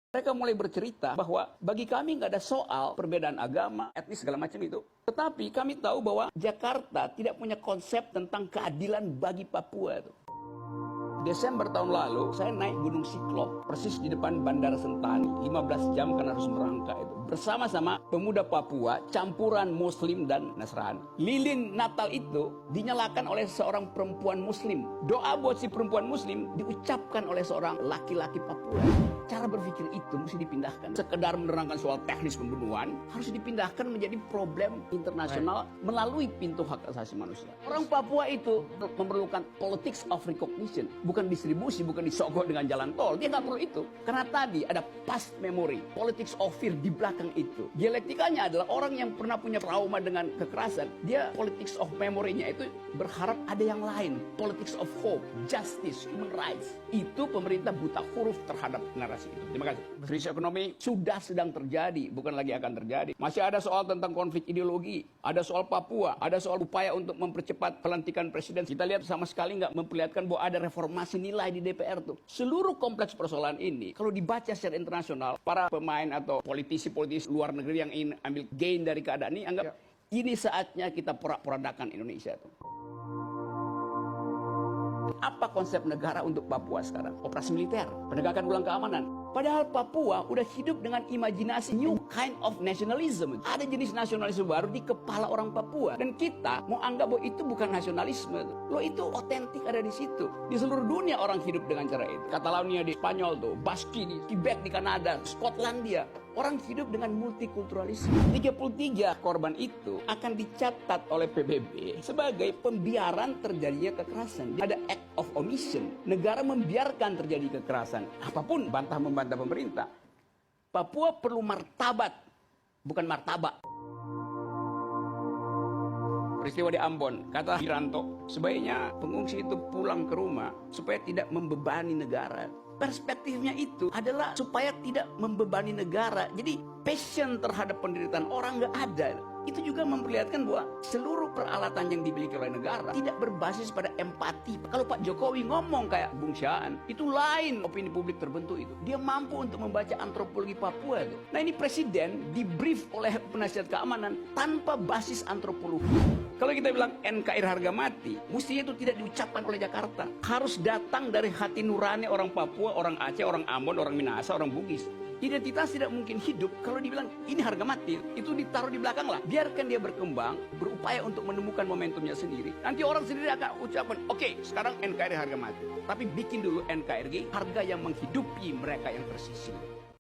Mereka mulai bercerita bahwa bagi kami nggak ada soal perbedaan agama, etnis, segala macam itu. Tetapi kami tahu bahwa Jakarta tidak punya konsep tentang keadilan bagi Papua. Desember tahun lalu, saya naik Gunung Siklop, persis di depan Bandara Sentani. 15 jam karena harus merangkak itu. Bersama-sama pemuda Papua, campuran Muslim dan Nasrani. Lilin Natal itu dinyalakan oleh seorang perempuan Muslim. Doa buat si perempuan Muslim diucapkan oleh seorang laki-laki Papua. Cara berpikir itu mesti dipindahkan. Sekedar menerangkan soal teknis pembunuhan, harus dipindahkan menjadi problem internasional melalui pintu hak asasi manusia. Orang Papua itu memerlukan politics of recognition. Bukan distribusi, bukan disogok dengan jalan tol. Dia nggak perlu itu. Karena tadi ada past memory, politics of fear di belakang itu. Dialektikanya adalah orang yang pernah punya trauma dengan kekerasan. Dia politics of memory-nya itu berharap ada yang lain. Politics of hope, justice, human rights. Itu pemerintah buta huruf terhadap narasi itu. Terima kasih. Krisis ekonomi sudah sedang terjadi, bukan lagi akan terjadi. Masih ada soal tentang konflik ideologi, ada soal Papua, ada soal upaya untuk mempercepat pelantikan presiden. Kita lihat sama sekali nggak memperlihatkan bahwa ada reformasi nilai di DPR tuh. Seluruh kompleks persoalan ini, kalau dibaca secara internasional, para pemain atau politisi-politisi luar negeri yang ingin ambil gain dari keadaan ini, anggap ini saatnya kita porak-porandakan Indonesia tuh. Apa konsep negara untuk Papua sekarang? Operasi militer, penegakan ulang keamanan. Padahal Papua udah hidup dengan imajinasi new kind of nationalism. Ada jenis nasionalisme baru di kepala orang Papua. Dan kita mau anggap bahwa itu bukan nasionalisme. Loh, itu otentik ada di situ. Di seluruh dunia orang hidup dengan cara itu. Catalonia di Spanyol tuh, Baski di Quebec di Kanada, Skotlandia. Orang hidup dengan multikulturalisme. 33 korban itu akan dicatat oleh PBB sebagai pembiaran terjadinya kekerasan. Ada act of omission. Negara membiarkan terjadi kekerasan. Apapun bantah-membantah pemerintah. Papua perlu martabat, bukan martabak. Peristiwa di Ambon, kata Wiranto, sebaiknya pengungsi itu pulang ke rumah supaya tidak membebani negara. Perspektifnya itu adalah supaya tidak membebani negara. Jadi passion terhadap penderitaan orang nggak ada. Itu juga memperlihatkan bahwa seluruh peralatan yang dimiliki oleh negara tidak berbasis pada empati. Kalau Pak Jokowi ngomong kayak Bung Syaan, itu lain opini publik terbentuk itu. Dia mampu untuk membaca antropologi Papua itu. Nah, ini presiden di-brief oleh penasihat keamanan tanpa basis antropologi. Kalau kita bilang NKRI harga mati, mestinya itu tidak diucapkan oleh Jakarta. Harus datang dari hati nurani orang Papua, orang Aceh, orang Ambon, orang Minahasa, orang Bugis. Identitas tidak mungkin hidup kalau dibilang ini harga mati. Itu ditaruh di belakang lah. Biarkan dia berkembang, berupaya untuk menemukan momentumnya sendiri. Nanti orang sendiri akan ucapkan, oke, sekarang NKRI harga mati. Tapi bikin dulu NKRI harga yang menghidupi mereka yang tersisih.